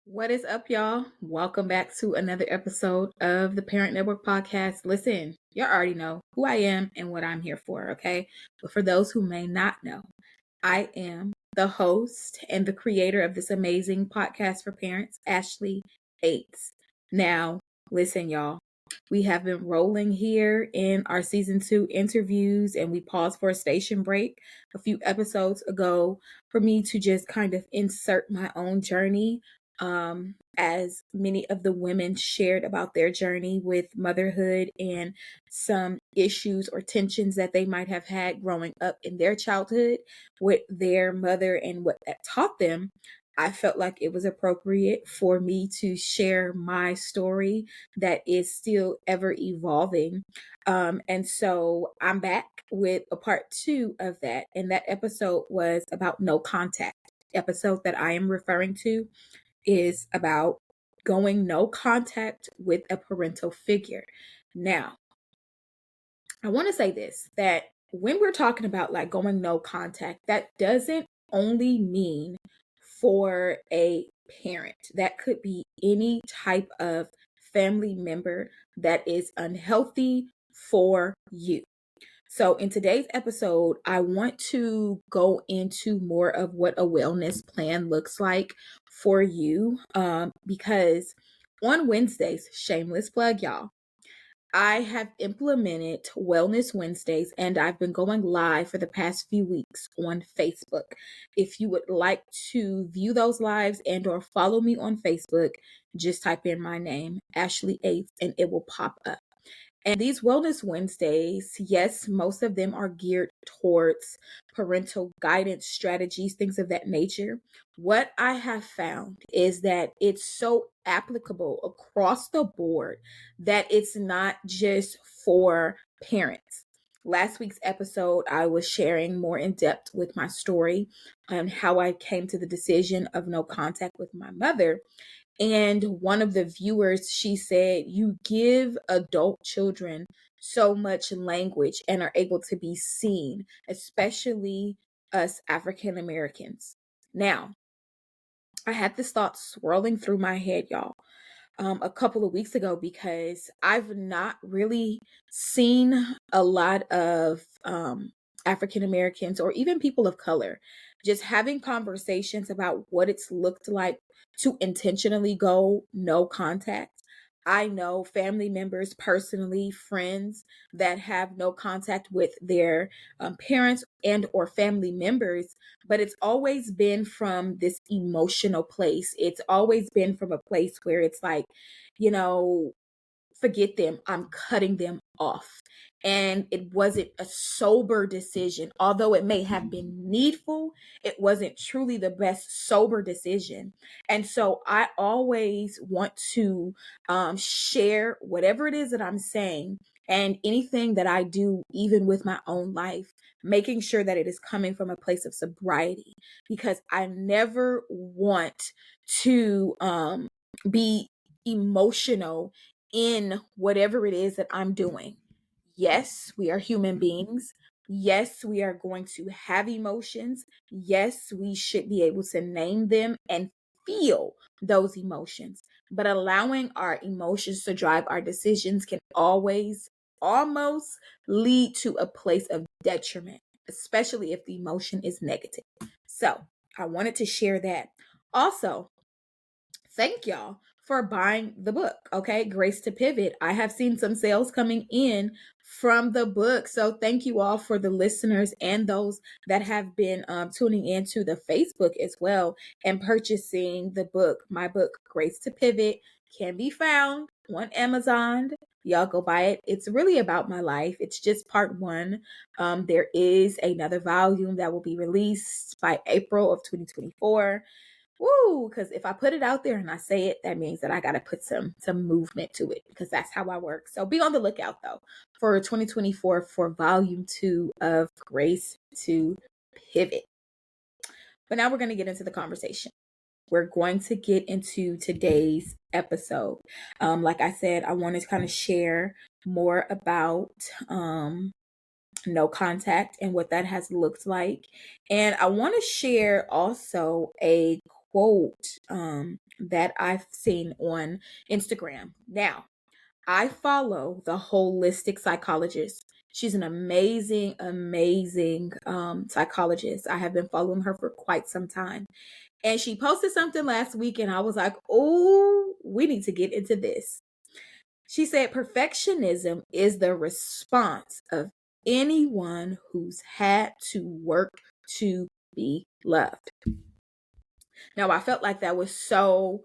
What is up, y'all? Welcome back to another episode of the Parent Network Podcast. Listen, you already know who I am and what I'm here for, okay? But for those who may not know, I am the host and the creator of this amazing podcast for parents, Ashley Ates. Now, listen, y'all. We have been rolling here in our season 2 interviews, and we paused for a station break a few episodes ago for me to just kind of insert my own journey, as many of the women shared about their journey with motherhood and some issues or tensions that they might have had growing up in their childhood with their mother and what that taught them. I felt like it was appropriate for me to share my story that is still ever evolving. And so I'm back with a part 2 of that. And that episode was about no contact. Episode that I am referring to is about going no contact with a parental figure. Now, I want to say this, that when we're talking about like going no contact, that doesn't only mean for a parent. That could be any type of family member that is unhealthy for you. So, in today's episode, I want to go into more of what a wellness plan looks like for you, because on Wednesdays, shameless plug, y'all, I have implemented Wellness Wednesdays and I've been going live for the past few weeks on Facebook. If you would like to view those lives and or follow me on Facebook, just type in my name, Ashley Ates, and it will pop up. And these Wellness Wednesdays, yes, most of them are geared towards parental guidance strategies, things of that nature. What I have found is that it's so applicable across the board that it's not just for parents. Last week's episode, I was sharing more in depth with my story on how I came to the decision of no contact with my mother. And one of the viewers, she said, you give adult children so much language and are able to be seen, especially us African Americans. Now, I had this thought swirling through my head, y'all, a couple of weeks ago because I've not really seen a lot of African Americans or even people of color just having conversations about what it's looked like to intentionally go no contact. I know family members personally, friends that have no contact with their parents and or family members, but it's always been from this emotional place. It's always been from a place where it's like, you know, forget them, I'm cutting them off. And it wasn't a sober decision. Although it may have been needful, it wasn't truly the best sober decision. And so I always want to share whatever it is that I'm saying and anything that I do, even with my own life, making sure that it is coming from a place of sobriety, because I never want to be emotional in whatever it is that I'm doing. Yes, we are human beings. Yes, we are going to have emotions. Yes, we should be able to name them and feel those emotions. But allowing our emotions to drive our decisions can always almost lead to a place of detriment, especially if the emotion is negative. So I wanted to share that. Also, thank y'all for buying the book. Okay, Grace to Pivot. I have seen some sales coming in from the book. So thank you all for the listeners and those that have been tuning into the Facebook as well and purchasing the book. My book, Grace to Pivot, can be found on Amazon. Y'all go buy it. It's really about my life. It's just part 1. There is another volume that will be released by April of 2024. Woo, because if I put it out there and I say it, that means that I got to put some movement to it, because that's how I work. So be on the lookout though for 2024 for volume 2 of Grace to Pivot. But now we're going to get into the conversation. We're going to get into today's episode. Like I said, I wanted to kind of share more about no contact and what that has looked like. And I want to share also a quote that I've seen on Instagram. Now, I follow the holistic psychologist. She's an amazing, amazing psychologist. I have been following her for quite some time. And she posted something last week, and I was like, oh, we need to get into this. She said, perfectionism is the response of anyone who's had to work to be loved. Now, I felt like that was so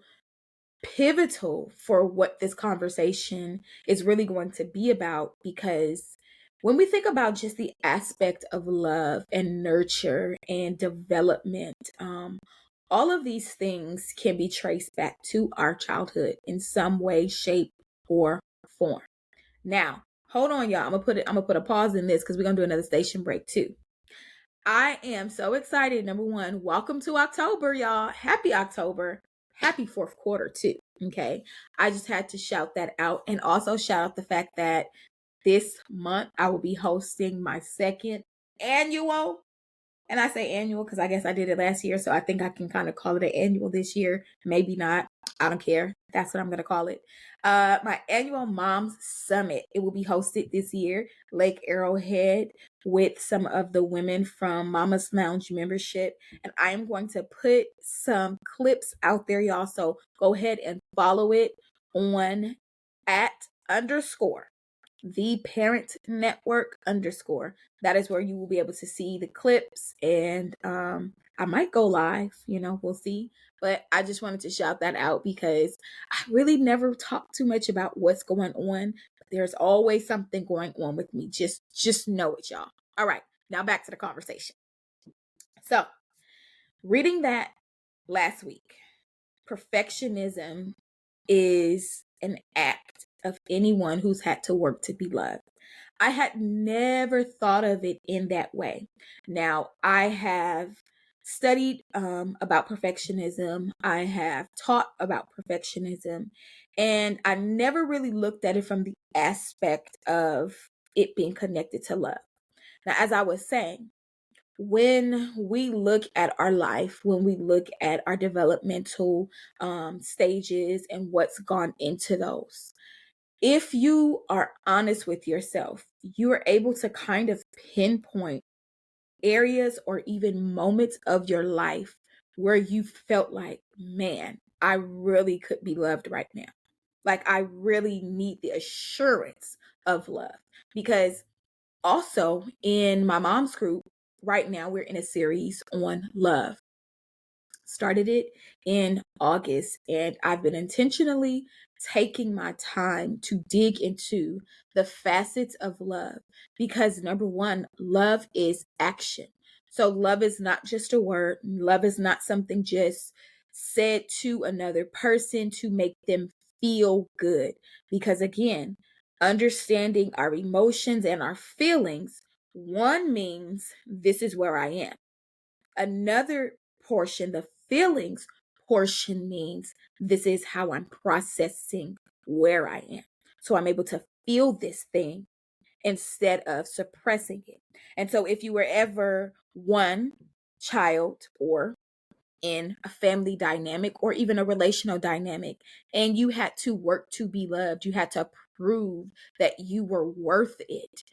pivotal for what this conversation is really going to be about, because when we think about just the aspect of love and nurture and development, all of these things can be traced back to our childhood in some way, shape, or form. Now, hold on, y'all. I'm gonna put a pause in this because we're gonna do another station break too. I am so excited. Number one, welcome to October, y'all. Happy October. Happy fourth quarter, too. Okay. I just had to shout that out, and also shout out the fact that this month I will be hosting my second annual. And I say annual because I guess I did it last year. So I think I can kind of call it an annual this year. Maybe not. I don't care. That's what I'm going to call it. My annual Moms Summit. It will be hosted this year, Lake Arrowhead, with some of the women from Mama's Lounge membership. And I am going to put some clips out there, y'all. So go ahead and follow it on @_ the parent network _ that is where you will be able to see the clips, and I might go live, we'll see. But I just wanted to shout that out because I really never talk too much about what's going on. There's always something going on with me. Just know it, y'all. All right, now back to the conversation. So reading that last week, perfectionism is an act of anyone who's had to work to be loved. I had never thought of it in that way. Now, I have studied about perfectionism. I have taught about perfectionism, and I never really looked at it from the aspect of it being connected to love. Now, as I was saying, when we look at our life, when we look at our developmental stages and what's gone into those, if you are honest with yourself, you are able to kind of pinpoint areas or even moments of your life where you felt like, man, I really could be loved right now. Like, I really need the assurance of love. Because also in my mom's group, right now we're in a series on love. Started it in August, and I've been intentionally taking my time to dig into the facets of love, because number one, love is action. So love is not just a word. Love is not something just said to another person to make them feel good. Because again, understanding our emotions and our feelings, one means this is where I am. Another portion, the feelings portion, means this is how I'm processing where I am. So I'm able to feel this thing instead of suppressing it. And so if you were ever one child or in a family dynamic or even a relational dynamic, and you had to work to be loved, you had to prove that you were worth it,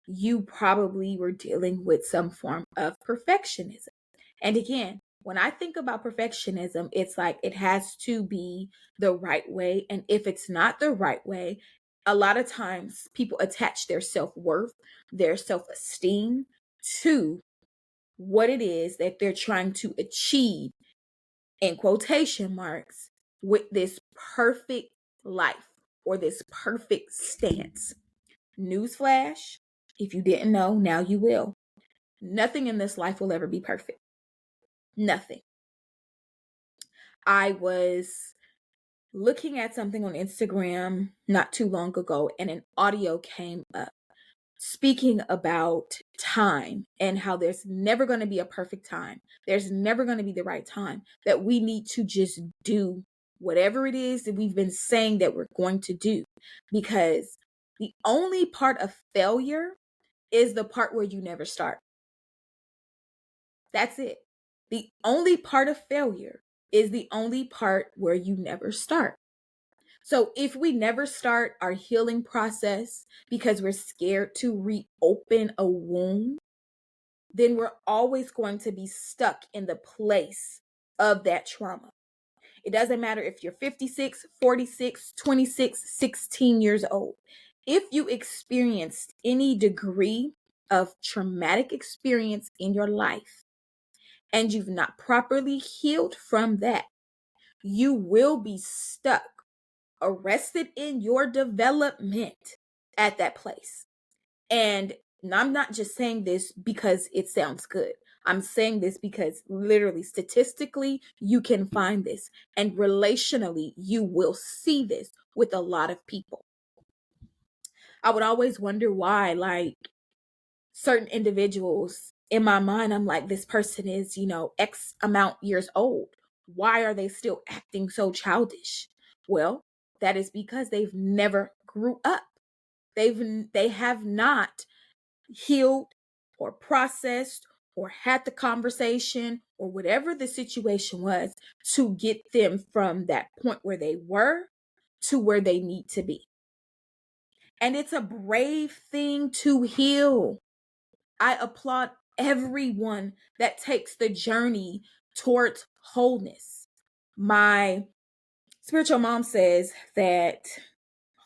you probably were dealing with some form of perfectionism. And again, when I think about perfectionism, it's like it has to be the right way. And if it's not the right way, a lot of times people attach their self-worth, their self-esteem to what it is that they're trying to achieve, in quotation marks, with this perfect life or this perfect stance. Newsflash, if you didn't know, now you will. Nothing in this life will ever be perfect. Nothing. I was looking at something on Instagram not too long ago, and an audio came up speaking about time and how there's never going to be a perfect time. There's never going to be the right time, that we need to just do whatever it is that we've been saying that we're going to do, because the only part of failure is the part where you never start. That's it. The only part of failure is the only part where you never start. So if we never start our healing process because we're scared to reopen a wound, then we're always going to be stuck in the place of that trauma. It doesn't matter if you're 56, 46, 26, 16 years old. If you experienced any degree of traumatic experience in your life and you've not properly healed from that, you will be stuck, arrested in your development at that place. And I'm not just saying this because it sounds good. I'm saying this because literally, statistically, you can find this. And relationally, you will see this with a lot of people. I would always wonder why, like, certain individuals in my mind, I'm like, this person is, X amount years old. Why are they still acting so childish? Well, that is because they've never grew up. They have not healed or processed or had the conversation or whatever the situation was to get them from that point where they were to where they need to be. And it's a brave thing to heal. I applaud everyone that takes the journey towards wholeness. My spiritual mom says that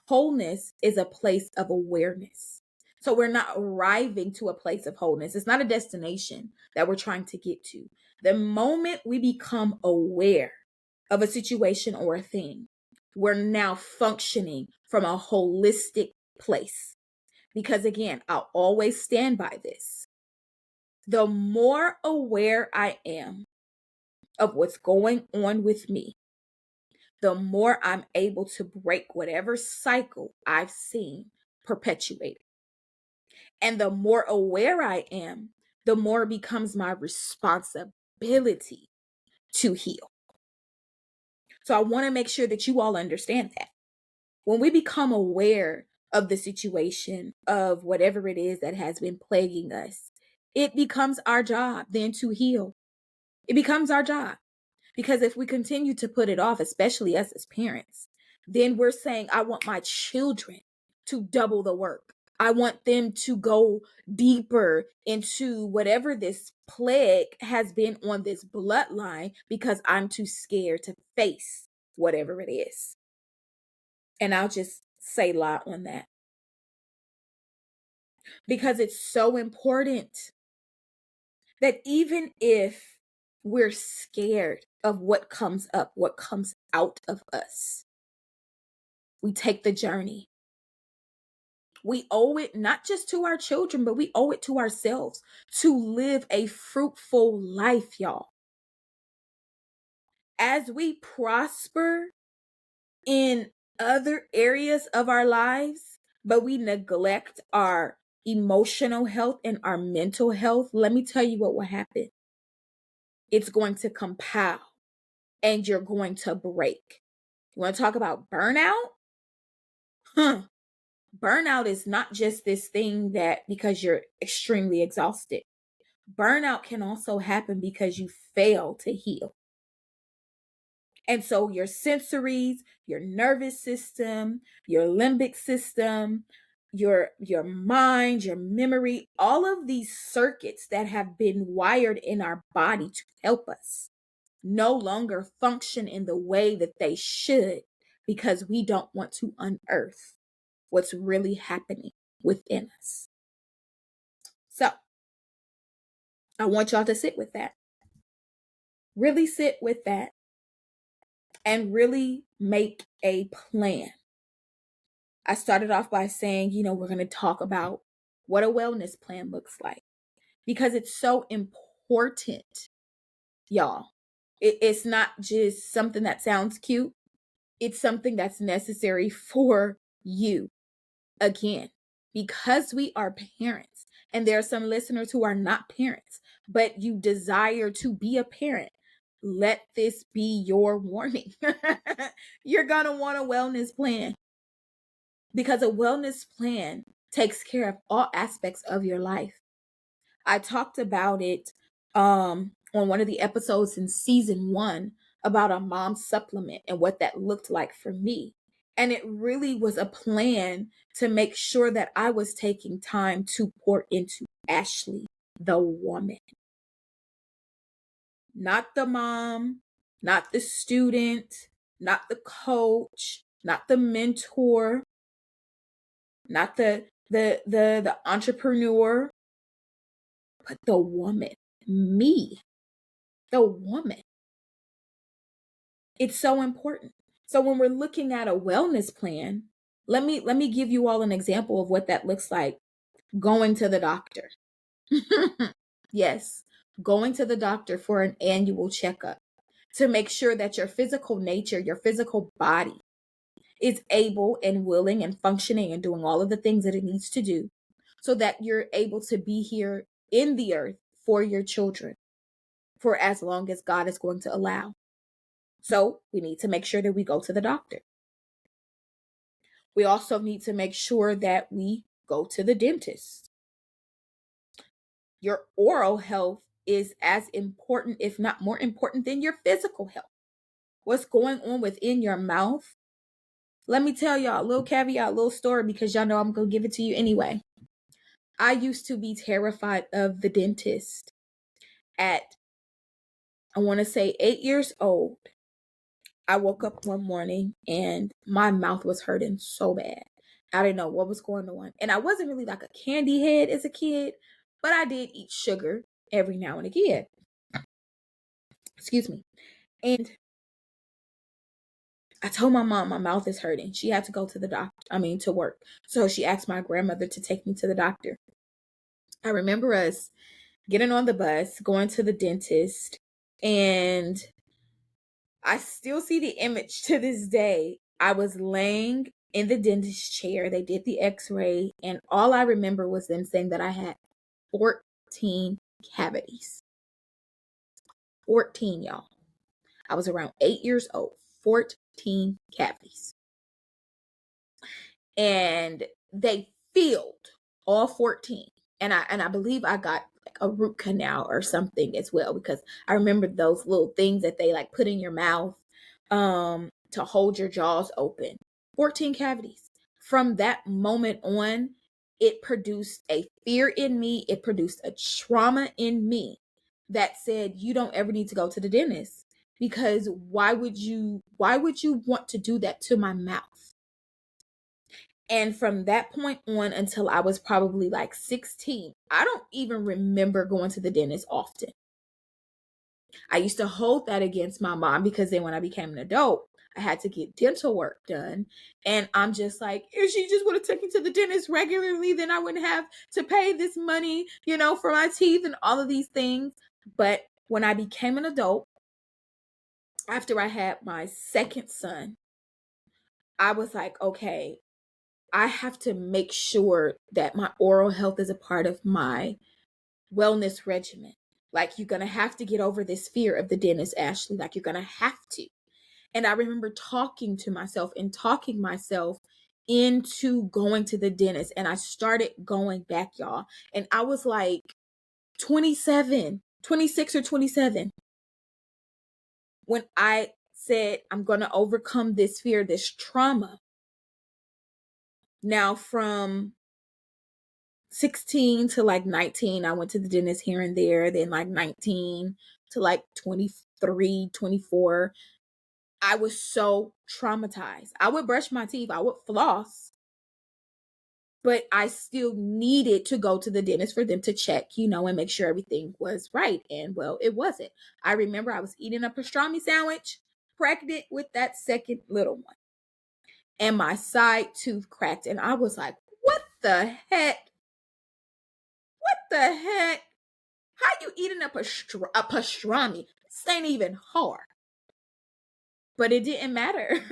wholeness is a place of awareness. So we're not arriving to a place of wholeness. It's not a destination that we're trying to get to. The moment we become aware of a situation or a thing, we're now functioning from a holistic place. Because again, I'll always stand by this. The more aware I am of what's going on with me, the more I'm able to break whatever cycle I've seen perpetuated. And the more aware I am, the more it becomes my responsibility to heal. So I want to make sure that you all understand that. When we become aware of the situation, of whatever it is that has been plaguing us, it becomes our job then to heal. It becomes our job. Because if we continue to put it off, especially us as parents, then we're saying, I want my children to double the work. I want them to go deeper into whatever this plague has been on this bloodline because I'm too scared to face whatever it is. And I'll just say a lot on that. Because it's so important that even if we're scared of what comes up, what comes out of us, we take the journey. We owe it not just to our children, but we owe it to ourselves to live a fruitful life, y'all. As we prosper in other areas of our lives, but we neglect our emotional health and our mental health, let me tell you what will happen. It's going to compound and you're going to break. You want to talk about burnout? Burnout is not just this thing that because you're extremely exhausted. Burnout can also happen because you fail to heal. And so your sensories, your nervous system, your limbic system, your mind, your memory, all of these circuits that have been wired in our body to help us no longer function in the way that they should because we don't want to unearth what's really happening within us. So I want y'all to sit with that. Really sit with that and really make a plan. I started off by saying, we're going to talk about what a wellness plan looks like because it's so important, y'all. It's not just something that sounds cute. It's something that's necessary for you. Again, because we are parents, and there are some listeners who are not parents, but you desire to be a parent, let this be your warning. You're going to want a wellness plan because a wellness plan takes care of all aspects of your life. I talked about it on one of the episodes in season 1 about a mom supplement and what that looked like for me. And it really was a plan to make sure that I was taking time to pour into Ashley, the woman, not the mom, not the student, not the coach, not the mentor, not the entrepreneur, but the woman, me, the woman. It's so important. So when we're looking at a wellness plan, let me give you all an example of what that looks like. Going to the doctor. Yes, going to the doctor for an annual checkup to make sure that your physical nature, your physical body is able and willing and functioning and doing all of the things that it needs to do so that you're able to be here in the earth for your children for as long as God is going to allow. So we need to make sure that we go to the doctor. We also need to make sure that we go to the dentist. Your oral health is as important, if not more important, than your physical health. What's going on within your mouth? Let me tell y'all a little caveat, a little story, because y'all know I'm going to give it to you anyway. I used to be terrified of the dentist at, I want to say, 8 years old. I woke up one morning and my mouth was hurting so bad. I didn't know what was going on. And I wasn't really like a candy head as a kid, but I did eat sugar every now and again. Excuse me. And I told my mom my mouth is hurting. She had to go to the doctor, to work. So she asked my grandmother to take me to the doctor. I remember us getting on the bus, going to the dentist, and I still see the image to this day. I was laying in the dentist chair. They did the x-ray, and all I remember was them saying that I had 14 cavities. 14, y'all. I was around 8 years old. 14 cavities. And they filled all 14. And I believe I got like a root canal or something as well, because I remember those little things that they like put in your mouth to hold your jaws open. 14 cavities. From that moment on, it produced a fear in me. It produced a trauma in me that said, you don't ever need to go to the dentist, because why would you want to do that to my mouth? And from that point on until I was probably like 16, I don't even remember going to the dentist often. I used to hold that against my mom, because then when I became an adult, I had to get dental work done. And I'm just like, if she just would have taken me to the dentist regularly, then I wouldn't have to pay this money, for my teeth and all of these things. But when I became an adult, after I had my second son, I was like, okay, I have to make sure that my oral health is a part of my wellness regimen. Like, you're going to have to get over this fear of the dentist, Ashley. Like, you're going to have to. And I remember talking to myself and talking myself into going to the dentist. And I started going back, y'all. And I was like 26 or 27. When I said, I'm going to overcome this fear, this trauma. Now, from 16 to like 19, I went to the dentist here and there. Then like 19 to like 23, 24, I was so traumatized. I would brush my teeth, I would floss, but I still needed to go to the dentist for them to check, and make sure everything was right. And well, it wasn't. I remember I was eating a pastrami sandwich, pregnant with that second little one, and my side tooth cracked. And I was like, what the heck? What the heck? How you eating a pastrami? This ain't even hard. But it didn't matter.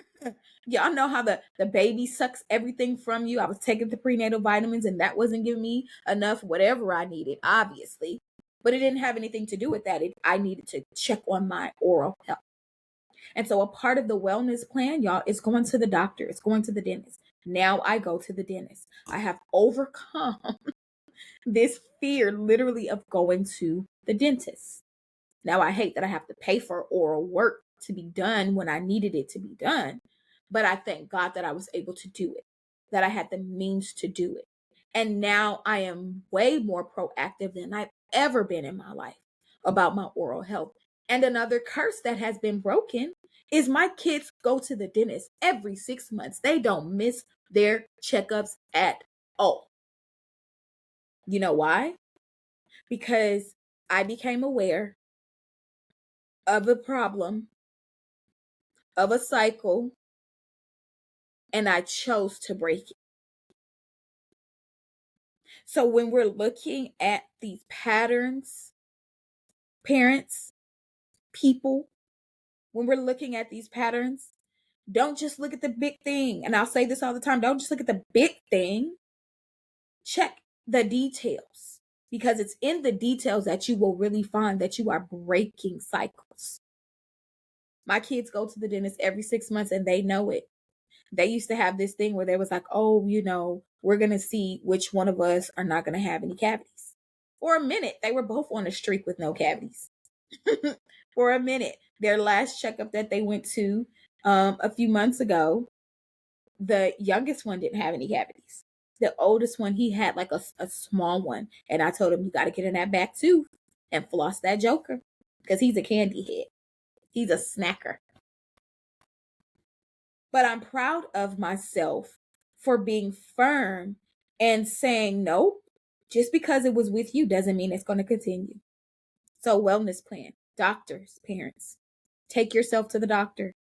Y'all know how the baby sucks everything from you. I was taking the prenatal vitamins and that wasn't giving me enough whatever I needed, obviously. But it didn't have anything to do with that. I needed to check on my oral health. And so a part of the wellness plan, y'all, is going to the doctor. It's going to the dentist. Now I go to the dentist. I have overcome this fear literally of going to the dentist. Now I hate that I have to pay for oral work to be done when I needed it to be done. But I thank God that I was able to do it, that I had the means to do it. And now I am way more proactive than I've ever been in my life about my oral health. And another curse that has been broken is my kids go to the dentist every 6 months. They don't miss their checkups at all. You know why? Because I became aware of a problem, of a cycle, and I chose to break it. So when we're looking at these patterns, parents, people, when we're looking at these patterns, don't just look at the big thing. And I'll say this all the time, don't just look at the big thing. Check the details, because it's in the details that you will really find that you are breaking cycles. My kids go to the dentist every 6 months and they know it. They used to have this thing where they was like, oh, we're going to see which one of us are not going to have any cavities. For a minute, they were both on a streak with no cavities. For a minute, their last checkup that they went to a few months ago, the youngest one didn't have any cavities. The oldest one, he had like a small one. And I told him, you got to get in that back tooth and floss that joker, because he's a candy head. He's a snacker. But I'm proud of myself for being firm and saying, nope, just because it was with you doesn't mean it's going to continue. So, wellness plan, doctors, parents, take yourself to the doctor,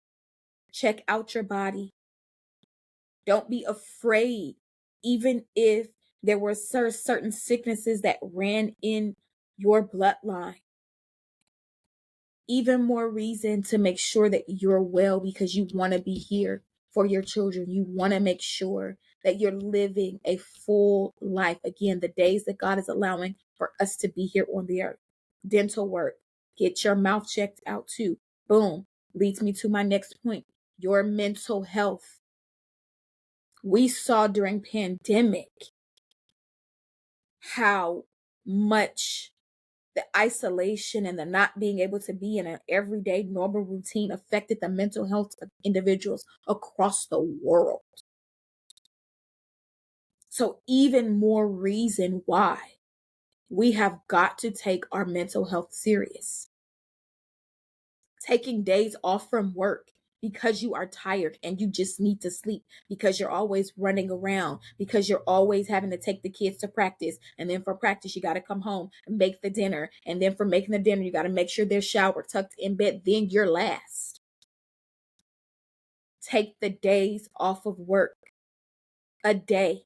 check out your body. Don't be afraid, even if there were certain sicknesses that ran in your bloodline. Even more reason to make sure that you're well, because you want to be here for your children. You want to make sure that you're living a full life. Again, the days that God is allowing for us to be here on the earth. Dental work, get your mouth checked out too. Boom, leads me to my next point, your mental health. We saw during pandemic how much the isolation and the not being able to be in an everyday normal routine affected the mental health of individuals across the world. So even more reason why we have got to take our mental health serious. Taking days off from work because you are tired and you just need to sleep, because you're always running around, because you're always having to take the kids to practice. And then for practice, you got to come home and make the dinner. And then for making the dinner, you got to make sure they're showered, tucked in bed. Then you're last. Take the days off of work. A day,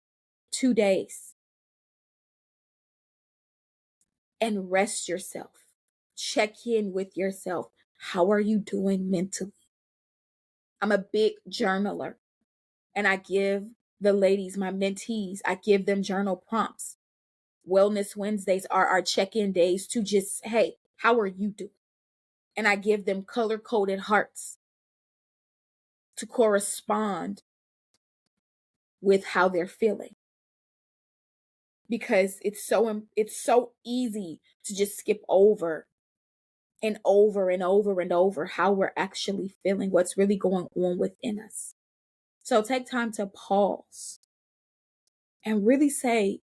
2 days. And rest yourself. Check in with yourself. How are you doing mentally? I'm a big journaler. And I give the ladies, my mentees, I give them journal prompts. Wellness Wednesdays are our check-in days to just, hey, how are you doing? And I give them color-coded hearts to correspond with how they're feeling. Because it's so easy to just skip over and over and over and over how we're actually feeling, what's really going on within us. So take time to pause and really say,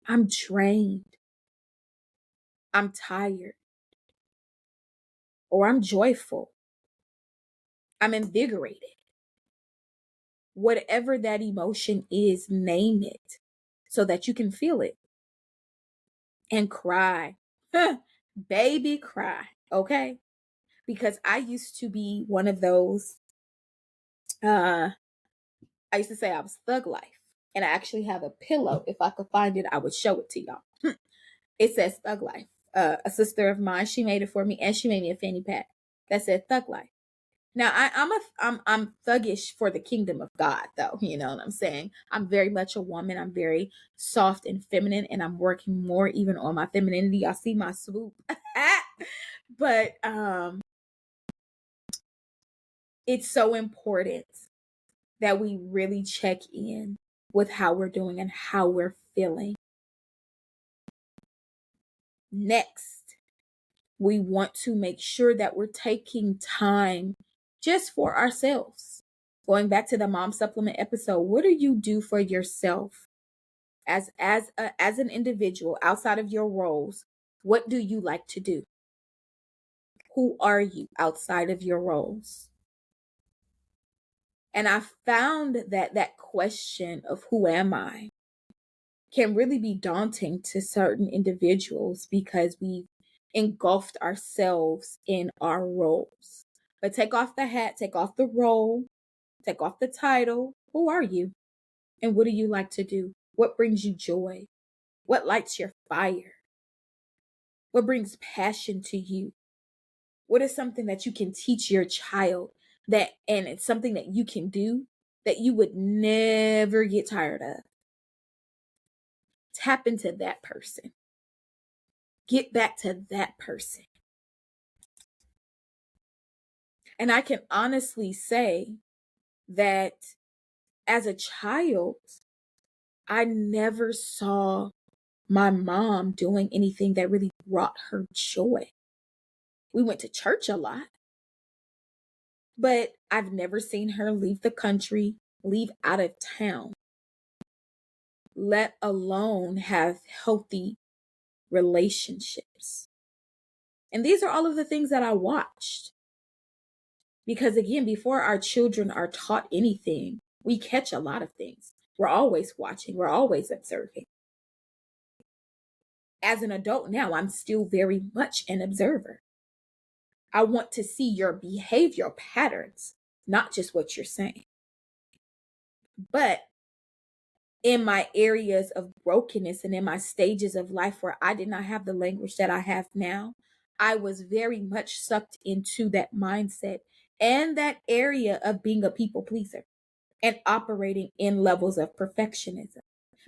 I'm drained. I'm tired, or I'm joyful. I'm invigorated. Whatever that emotion is, name it so that you can feel it and cry. Baby, cry. Okay? Because I used to be one of those, I used to say I was thug life. And I actually have a pillow. If I could find it, I would show it to y'all. It says Thug Life. A sister of mine, she made it for me, and she made me a fanny pack that said Thug Life. Now I'm thuggish for the kingdom of God, though. You know what I'm saying? I'm very much a woman. I'm very soft and feminine, and I'm working more even on my femininity. Y'all see my swoop. But it's so important that we really check in with how we're doing and how we're feeling. Next, We want to make sure that we're taking time just for ourselves. Going back to the mom supplement episode, what do you do for yourself as an individual outside of your roles? What do you like to do? Who are you outside of your roles? And I found that that question of who am I can really be daunting to certain individuals because we've engulfed ourselves in our roles. But take off the hat, take off the role, take off the title. Who are you? And what do you like to do? What brings you joy? What lights your fire? What brings passion to you? What is something that you can teach your child and it's something that you can do that you would never get tired of? Tap into that person. Get back to that person. And I can honestly say that as a child, I never saw my mom doing anything that really brought her joy. We went to church a lot, but I've never seen her leave the country, leave out of town, let alone have healthy relationships. And these are all of the things that I watched. Because again, before our children are taught anything, we catch a lot of things. We're always watching, we're always observing. As an adult now, I'm still very much an observer. I want to see your behavior patterns, not just what you're saying. But in my areas of brokenness and in my stages of life where I did not have the language that I have now, I was very much sucked into that mindset and that area of being a people pleaser and operating in levels of perfectionism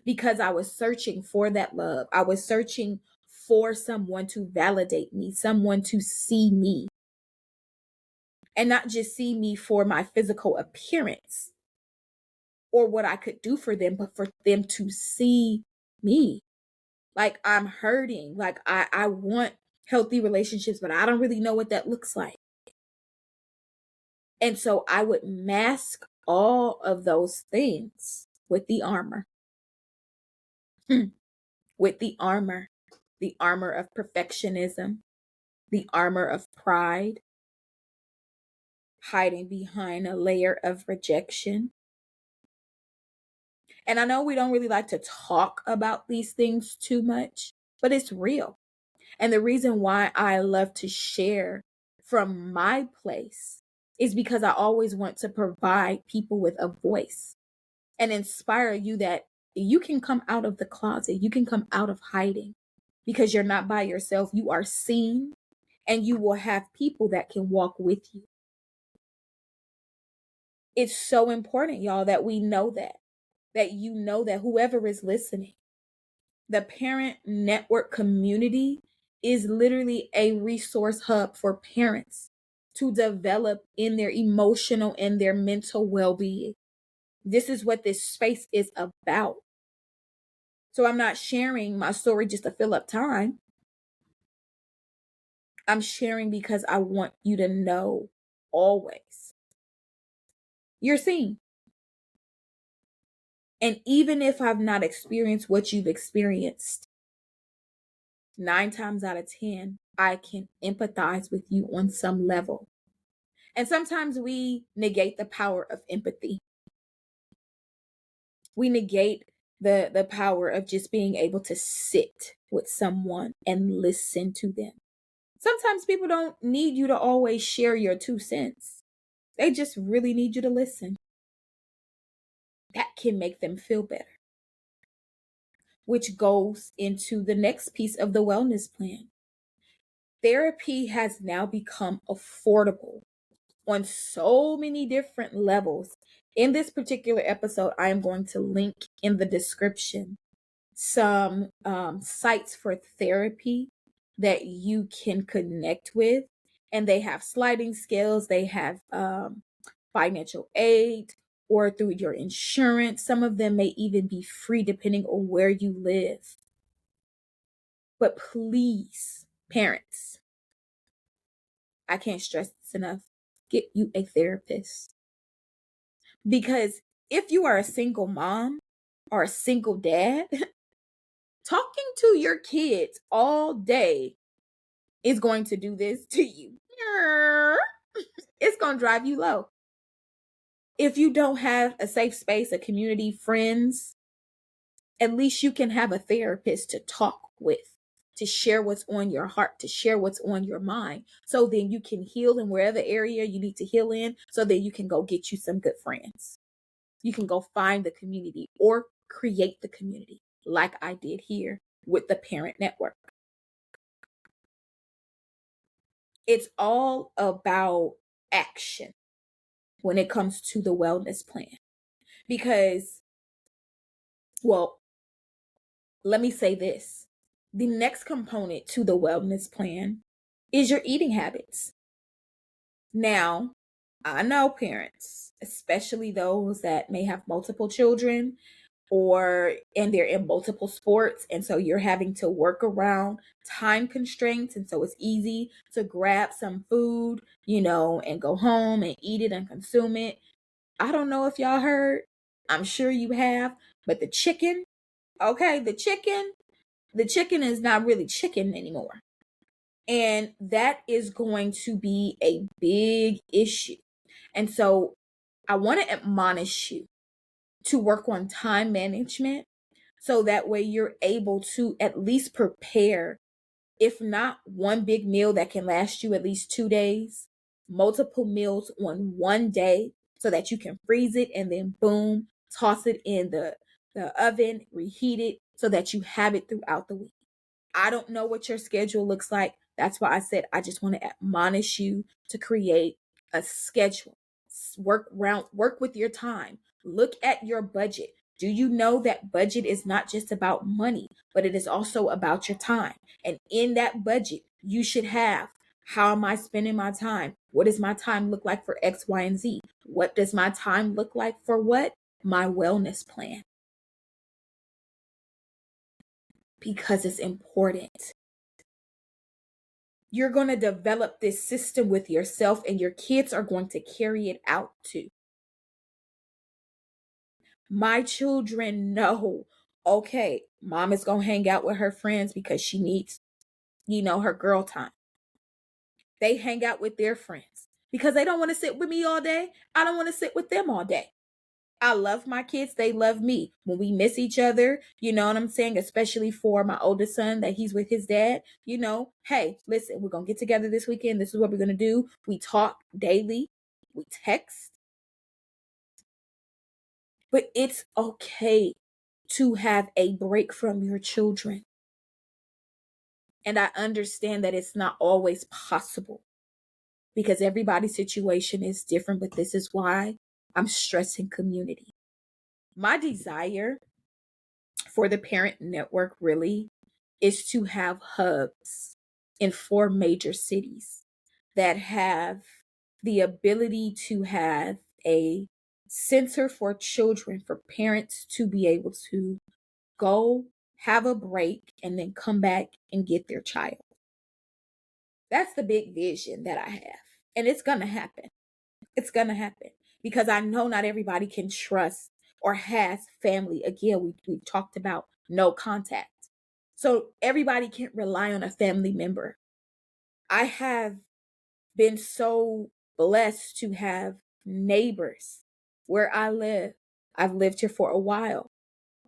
because I was searching for that love. I was searching for someone to validate me, someone to see me, and not just see me for my physical appearance or what I could do for them, but for them to see me. Like I'm hurting, like I want healthy relationships, but I don't really know what that looks like. And so I would mask all of those things with the armor. With the armor of perfectionism, the armor of pride, hiding behind a layer of rejection. And I know we don't really like to talk about these things too much, but it's real. And the reason why I love to share from my place is because I always want to provide people with a voice and inspire you that you can come out of the closet, you can come out of hiding because you're not by yourself. You are seen and you will have people that can walk with you. It's so important, y'all, that we know that you know that whoever is listening, the parent network community is literally a resource hub for parents to develop in their emotional and their mental well-being. This is what this space is about. So I'm not sharing my story just to fill up time. I'm sharing because I want you to know always you're seen. And even if I've not experienced what you've experienced, 9 times out of 10, I can empathize with you on some level. And sometimes we negate the power of empathy. We negate the power of just being able to sit with someone and listen to them. Sometimes people don't need you to always share your 2 cents. They just really need you to listen. That can make them feel better. Which goes into the next piece of the wellness plan. Therapy has now become affordable on so many different levels. In this particular episode, I am going to link in the description some sites for therapy that you can connect with. And they have sliding scales, they have financial aid or through your insurance. Some of them may even be free depending on where you live. But please, parents, I can't stress this enough. Get you a therapist. Because if you are a single mom or a single dad, talking to your kids all day is going to do this to you. It's going to drive you low. If you don't have a safe space, a community, friends, at least you can have a therapist to talk with, to share what's on your heart, to share what's on your mind. So then you can heal in wherever area you need to heal in, so that you can go get you some good friends. You can go find the community or create the community like I did here with the Parent Network. It's all about action when it comes to the wellness plan. Because, well, let me say this. The next component to the wellness plan is your eating habits. Now, I know parents, especially those that may have multiple children and they're in multiple sports, and so you're having to work around time constraints, and so it's easy to grab some food, and go home and eat it and consume it. I don't know if y'all heard, I'm sure you have, but the chicken is not really chicken anymore. And that is going to be a big issue. And so I want to admonish you to work on time management, so that way you're able to at least prepare, if not one big meal that can last you at least 2 days, multiple meals on one day, so that you can freeze it and then boom, toss it in the oven, reheat it, so that you have it throughout the week. I don't know what your schedule looks like. That's why I said I just want to admonish you to create a schedule. Work with your time. Look at your budget. Do you know that budget is not just about money, but it is also about your time? And in that budget, you should have, how am I spending my time? What does my time look like for X, Y, and Z? What does my time look like for what? My wellness plan. Because it's important. You're going to develop this system with yourself, and your kids are going to carry it out too. My children know, okay, mom is going to hang out with her friends because she needs, her girl time. They hang out with their friends because they don't want to sit with me all day. I don't want to sit with them all day. I love my kids. They love me. When we miss each other, you know what I'm saying? Especially for my oldest son that he's with his dad, hey, listen, we're going to get together this weekend. This is what we're going to do. We talk daily. We text. But it's okay to have a break from your children. And I understand that it's not always possible because everybody's situation is different, but this is why I'm stressing community. My desire for the Parent Network really is to have hubs in 4 major cities that have the ability to have a center for children, for parents to be able to go have a break and then come back and get their child. That's the big vision that I have. And it's going to happen. It's going to happen because I know not everybody can trust or has family. Again, we talked about no contact. So everybody can't rely on a family member. I have been so blessed to have neighbors where I live. I've lived here for a while,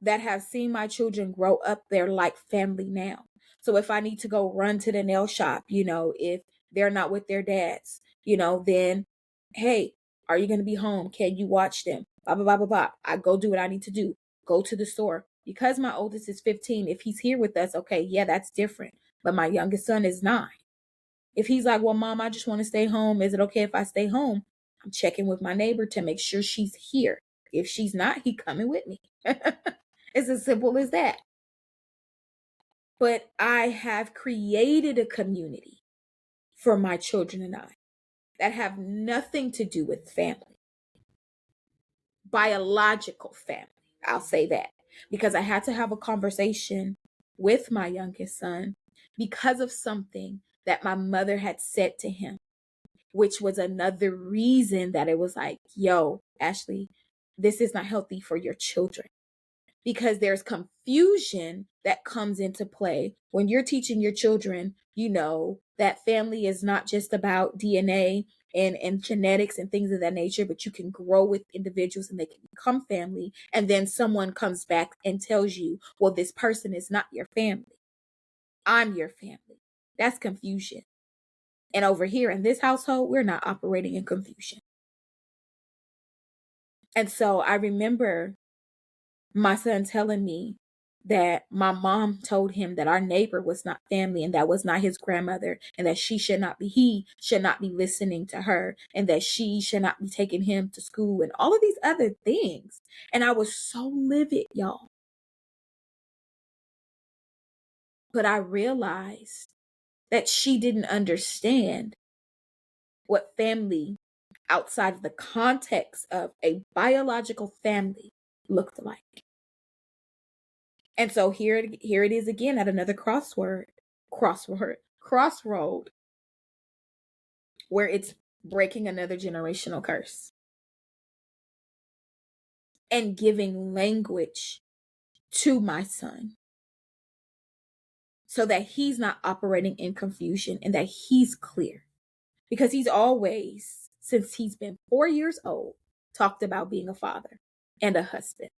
that have seen my children grow up. They're like family now. So if I need to go run to the nail shop, if they're not with their dads, then, hey, are you going to be home? Can you watch them? Blah, blah, blah, blah, blah. I go do what I need to do. Go to the store. Because my oldest is 15, if he's here with us, okay, yeah, that's different. But my youngest son is 9. If he's like, well, mom, I just want to stay home. Is it okay if I stay home? I'm checking with my neighbor to make sure she's here. If she's not, he coming with me. It's as simple as that. But I have created a community for my children and I that have nothing to do with family. Biological family, I'll say that. Because I had to have a conversation with my youngest son because of something that my mother had said to him. which was another reason that it was like, yo, Ashley, this is not healthy for your children. Because there's confusion that comes into play when you're teaching your children, that family is not just about DNA and genetics and things of that nature, but you can grow with individuals and they can become family. And then someone comes back and tells you, well, this person is not your family. I'm your family. That's confusion. And over here in this household, we're not operating in confusion. And so I remember my son telling me that my mom told him that our neighbor was not family and that was not his grandmother, and that he should not be listening to her, and that she should not be taking him to school and all of these other things. And I was so livid, y'all. But I realized that she didn't understand what family outside of the context of a biological family looked like. And so here it is again at another crossroad, where it's breaking another generational curse and giving language to my son so that he's not operating in confusion and that he's clear. Because he's always, since he's been 4 years old, talked about being a father and a husband.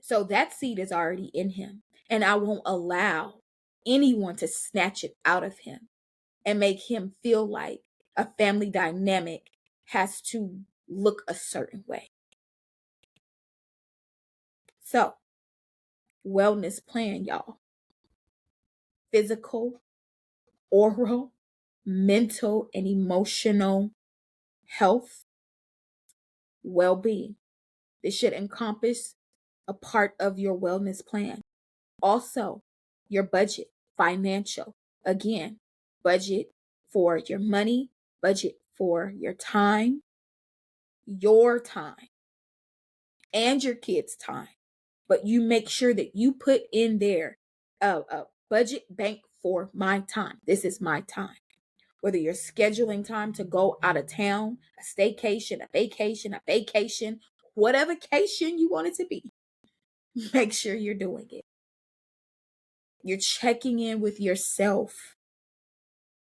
So that seed is already in him. And I won't allow anyone to snatch it out of him and make him feel like a family dynamic has to look a certain way. So, wellness plan, y'all. Physical, oral, mental, and emotional health, well-being. This should encompass a part of your wellness plan. Also, your budget, financial. Again, budget for your money, budget for your time, and your kids' time. But you make sure that you put in there a budget bank for my time. This is my time. Whether you're scheduling time to go out of town, a staycation, a vacation, whatever cation you want it to be, make sure you're doing it. You're checking in with yourself,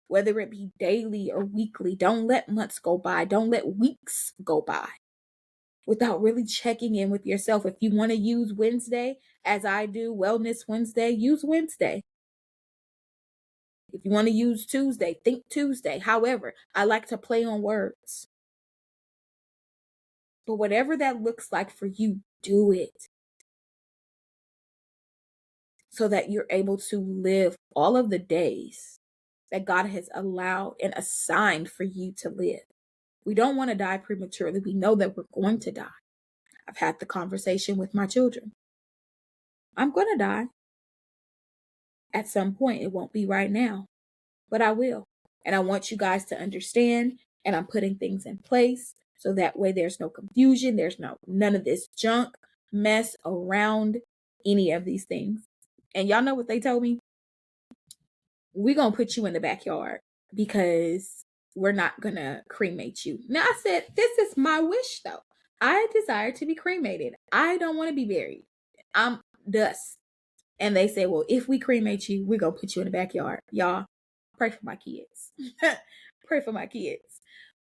whether it be daily or weekly. Don't let months go by. Don't let weeks go by without really checking in with yourself. If you want to use Wednesday, as I do, Wellness Wednesday, use Wednesday. If you want to use Tuesday, think Tuesday. However, I like to play on words. But whatever that looks like for you, do it. So that you're able to live all of the days that God has allowed and assigned for you to live. We don't want to die prematurely. We know that we're going to die. I've had the conversation with my children. I'm going to die. At some point, it won't be right now, but I will. And I want you guys to understand, and I'm putting things in place so that way there's no confusion. There's none of this junk mess around any of these things. And y'all know what they told me? We're going to put you in the backyard because we're not going to cremate you. Now, I said, this is my wish, though. I desire to be cremated. I don't want to be buried. I'm dust. And they say, well, if we cremate you, we're going to put you in the backyard. Y'all, pray for my kids. Pray for my kids.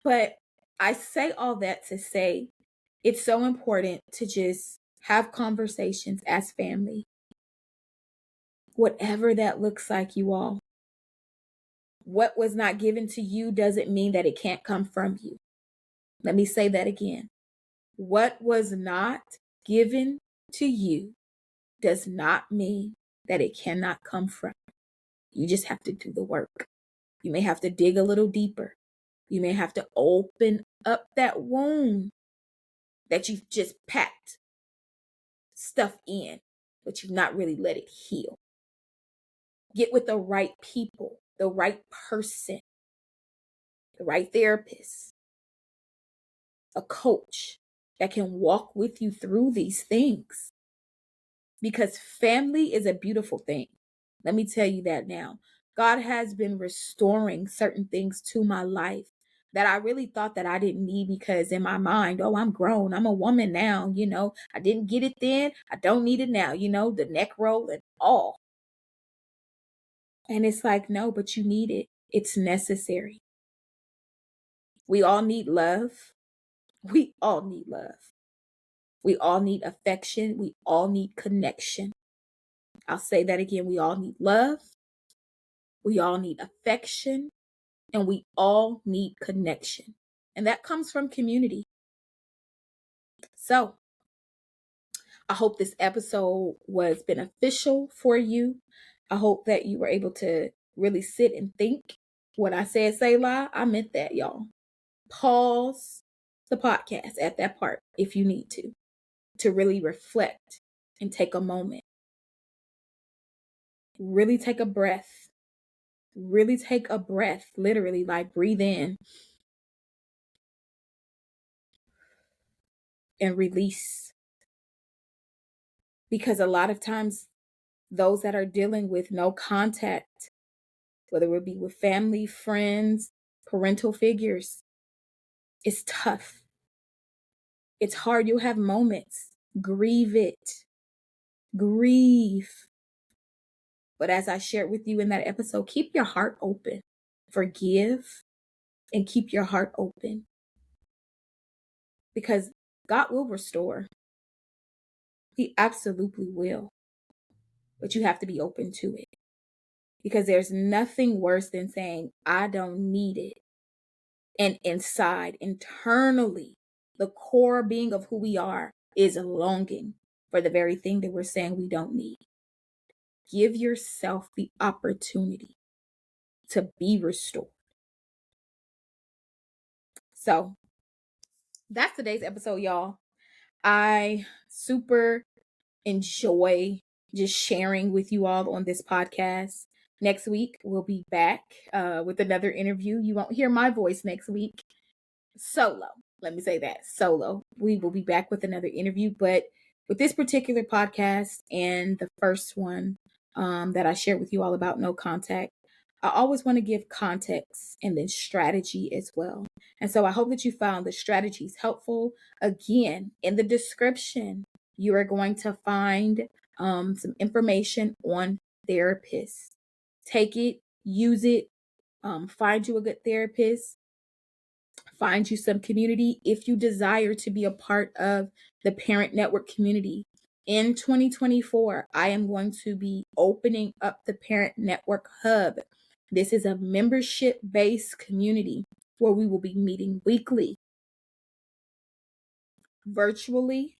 But I say all that to say it's so important to just have conversations as family. Whatever that looks like, you all. What was not given to you doesn't mean that it can't come from you. Let me say that again. What was not given to you does not mean that it cannot come from you. You just have to do the work. You may have to dig a little deeper. You may have to open up that wound that you've just packed stuff in, but you've not really let it heal. Get with the right people, the right person, the right therapist, a coach that can walk with you through these things. Because family is a beautiful thing. Let me tell you that now. God has been restoring certain things to my life that I really thought that I didn't need, because in my mind, oh, I'm grown. I'm a woman now. I didn't get it then. I don't need it now. The neck roll and all. And it's like, no, but you need it. It's necessary. We all need love. We all need love. We all need affection. We all need connection. I'll say that again. We all need love. We all need affection. And we all need connection. And that comes from community. So I hope this episode was beneficial for you. I hope that you were able to really sit and think. When I said Selah, I meant that, y'all. Pause the podcast at that part if you need to really reflect and take a moment. Really take a breath. Really take a breath, literally, like breathe in and release. Because a lot of times, those that are dealing with no contact, whether it be with family, friends, parental figures, it's tough. It's hard. You'll have moments. Grieve it. Grieve. But as I shared with you in that episode, keep your heart open. Forgive and keep your heart open. Because God will restore. He absolutely will. But you have to be open to it. Because there's nothing worse than saying, I don't need it. And inside, internally, the core being of who we are is longing for the very thing that we're saying we don't need. Give yourself the opportunity to be restored. So that's today's episode, y'all. I super enjoy just sharing with you all on this podcast. Next week, we'll be back with another interview. You won't hear my voice next week. Solo. Let me say that. Solo. We will be back with another interview. But with this particular podcast and the first one that I shared with you all about no contact, I always want to give context and then strategy as well. And so I hope that you found the strategies helpful. Again, in the description, you are going to find some information on therapists. Take it, use it, find you a good therapist, find you some community if you desire to be a part of the Parent Network community. In 2024, I am going to be opening up the Parent Network Hub. This is a membership-based community where we will be meeting weekly, virtually,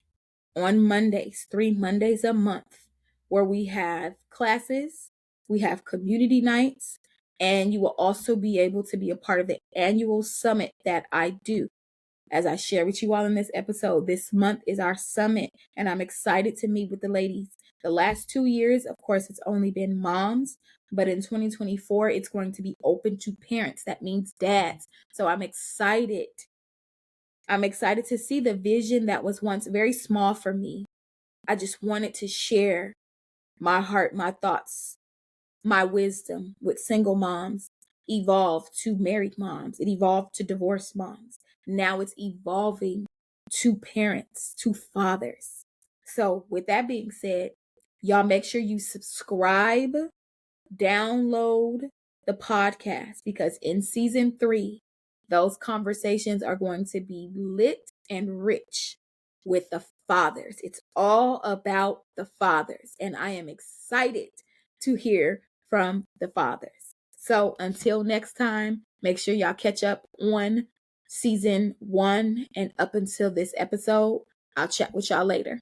on Mondays, 3 Mondays a month, where we have classes, we have community nights, and you will also be able to be a part of the annual summit that I do. As I share with you all in this episode, this month is our summit, and I'm excited to meet with the ladies. The last 2 years, of course, it's only been moms, but in 2024, it's going to be open to parents. That means dads. So I'm excited. I'm excited to see the vision that was once very small for me. I just wanted to share my heart, my thoughts, my wisdom with single moms evolved to married moms. It evolved to divorced moms. Now it's evolving to parents, to fathers. So with that being said, y'all make sure you subscribe, download the podcast, because in season 3, those conversations are going to be lit and rich with the fathers. It's all about the fathers, and I am excited to hear from the fathers. So until next time, make sure y'all catch up on season 1 and up until this episode. I'll chat with y'all later.